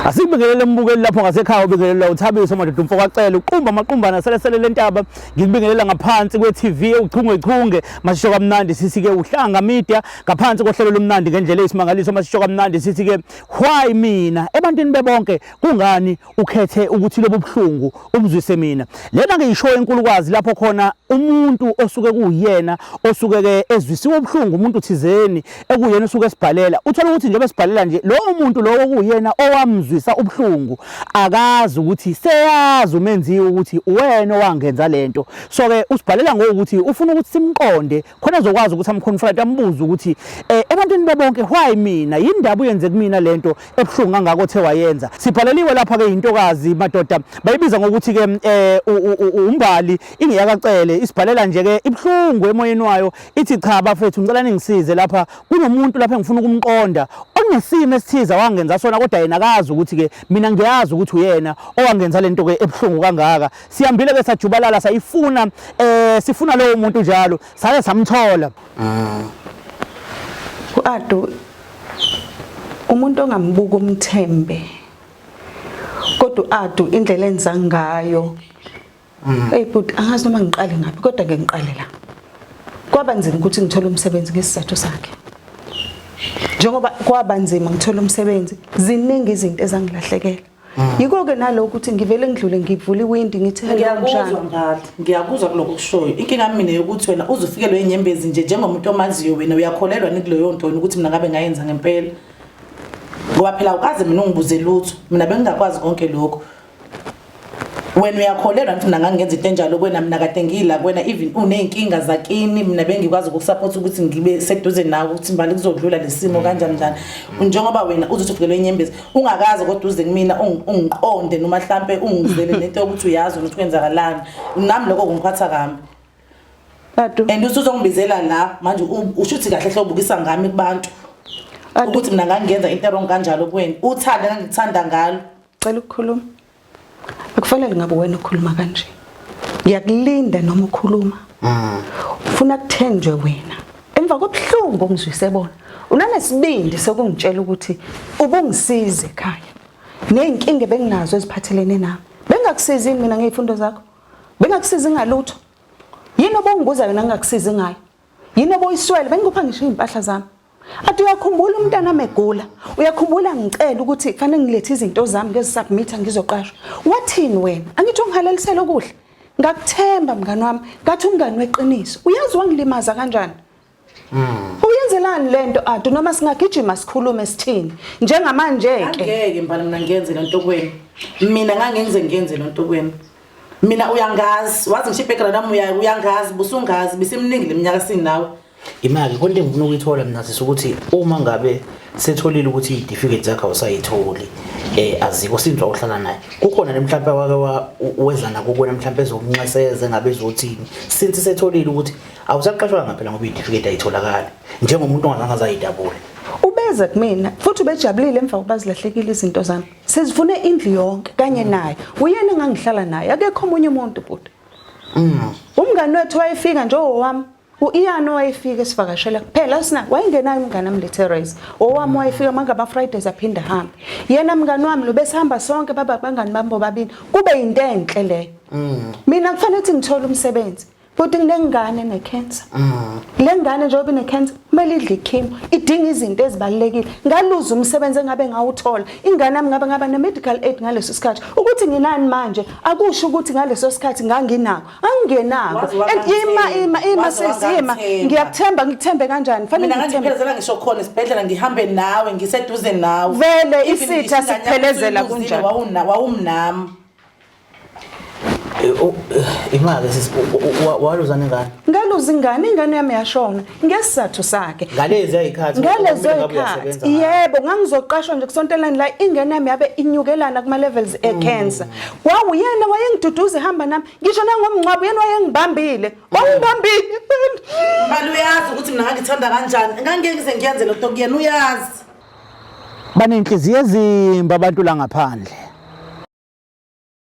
Asibingelele umbukeli lapho ngasekhaya ubingelela uThabiso manje umfokacela uqumba amaqumbana selesele lentaba ngikubingelela ngaphansi kweTV uchungechunge masisho kamnandi sithi ke uhlanga media ngaphansi kohlelo lomnandi ngendlela eyisimangaliso masisho kamnandi sithi ke why mina ebantwini bebonke kungani ukhethe ukuthi lobo buhlungu umzwise mina lena ngiyisho enkulukazi lapho khona umuntu osuke kuyena osuke ke ezwisiwe ubuhlungu umuntu thizeni ekuyena usuke esibhalela uthola ukuthi njengoba esibhalela nje lo muntu lo kuyena owamzwisa ubuhlungu akazi ukuthi seyazi umenziwe ukuthi wena owangenza lento so ke usibhalela ngokuthi ufuna ukuthi simqonde khona ezokwazi ukuthi amconfront ambuze ukuthi ebantwini bebonke why mina yindaba uyenze kumina lento ebuhlungu kangako othe wayenza sibhaleliwe lapha ke intokazi madoda bayibiza ngokuthi ke umbali ingiyakacele isibhalela nje ke ibhlungu emoyeni wayo ithi cha bafethu ngicela ningisize lapha kunomuntu lapha engifuna ukumqonda onesimo esithiza wangenza sona kodwa yena akazi ukuthi ke mina ngiyazi ukuthi uyena owangenza lento ke ebuhlungu kangaka sihambile ke sajubalala sayifuna sifuna lowo muntu njalo sake samthola uAdu umuntu ongambuka umthembe kodwa uAdu indlela enza ngayo hey but angazi noma ngiqale ngaphi kodwa ke ngiqale la kwaba nzima ukuthi ngithole umsebenzi ngesizathu sakhe njengoba kwaba nzima ngithola umsebenzi ziningi izinto ezangilahlekela yiko ke nalokho ukuthi ngivele ngidlule ngivula iwindi ngithi ngiyakuzwa kuloko kushoyo inkinga mina yokuthi wena uzufikelwe inyembezi nje njengomuntu omaziyo wena uyakholelwa nikuleyo nto ukuthi mina ngabe ngayenza ngempela ngoba phela ukaze mina ungibuze lutho mina bengingakwazi konke lokho wena uyakholelwa ukuthi mina ngangenza into enjalo kwena mina kade ngila kwena even uneyinkinga zakini mina bengikwazi ukusupport ukuthi ngibe seduze nawe ukuthi imbali kuzodlula lesimo kanjani njani njengoba wena uzofikelwe inyembezi ungakazi kodwa uze kumina ungiqonde noma mhlambe ungizele nento yokuthi uyazi ukuthi kwenzakalani nami lokho kungiphatha kambi Adu and usuzongibizela la manje ushuthi kahle hle ubukisa ngami kubantu ukuthi mina ngangenza into wrong kanjalo kuwena uthanda ngangithanda ngalo cela ukukhuluma akufanele ngabe wena ukhuluma kanje ngiyakulinda noma ukhuluma ufuna kuthenjwe wena emva kobuhlungu ongizwise bona unanesibindi sokungitshela ukuthi ubungisize ekhaya nezinkinga benginazo eziphathelene nami bengakusizi mina ngezifundo zakho bengakusizi ngalutho yini obongibuza wena ngingakusizi ngayo yini oboyiswele bengikupha ngisho impahla zami Adu uyakhumbula umntana megula uyakhumbula ngicela ukuthi kufanele ngilethe izinto zami ngezisubmit ngizoqashwa wathini wena angithi ungihalelisela okuhle ngakuthemba mngani wami ngathi umngani weqiniso uyazi wangilimaza kanjani uyenzelani lento Adu noma singagijima sikhulume sithini njengamanje ke angeke mbali mina ngiyenze lento kwena mina ngenze lento kwena mina uyangazi wazi ngishiphe nami uyangazi busungazi bisemningi leminyaka sinawe imali konke ngifuna ukuyithola mina sisukuthi uma ngabe setholile ukuthi i-certificate zakhe awusayitholi aziko sinzwa uhlala naye kukhona nemhlawumbe wake weza nako kuwena mhlawumbe ezokunxeseze ngabe ezothini since setholile ukuthi awusaqashwa ngaphela ngoba i-certificate ayitholakala njengomuntu ongazange azayidabule ubeze kumina futhi ubejabulile emva kokuba zilahlekile izinto zami sizifune indlu yonke kanye naye uyena engangihlala naye akekho omunye umuntu futhi umngani wethu wayefika nje owami uIyano wayefika esivakashela kuphela sina wayengenayo umngane wami leTerrace owami wayefika mangaba Fridays aphinda hambe yena mngani wami lo besihamba sonke baba bangani bambo babini kube into enhle leyo mina kufanele ukuthi ngithole umsebenzi futhi nginengane necancer lengane njengoba inecancer kumele idle chemo idinga izinto ezibalekile ngaluza umsebenzi engabe ngawuthola ingane yami ngaba ne-medical aid ngaleso sikhathi ukuthi nginani manje akusho ukuthi ngaleso sikhathi nganginako angingenako ima sesima ngikuthembe kanjani fanele ngiphelezela ngisho khona isibhedlela ngihambe nawe ngiseduze nawe vele isitha sikuphelezela kunjani wawumnami imali waluza nengane ngaluza ingane yami yashona ngesizathu sakhe ngalezi ayikhathi yebo ngangizoqashwa nje kusontelani la ingane yami yabe inyukelana kuma levels ecancer wawuyena wayengiduduza ehamba nami ngisho nangomncwabo yena wayengibambile wangibambile mali uyazi ukuthi mina ngangithanda kanjani ngangeke ngize ngiyenze lo nto kuyena uyazi banenhliziyo ezimba abantu la ngaphandle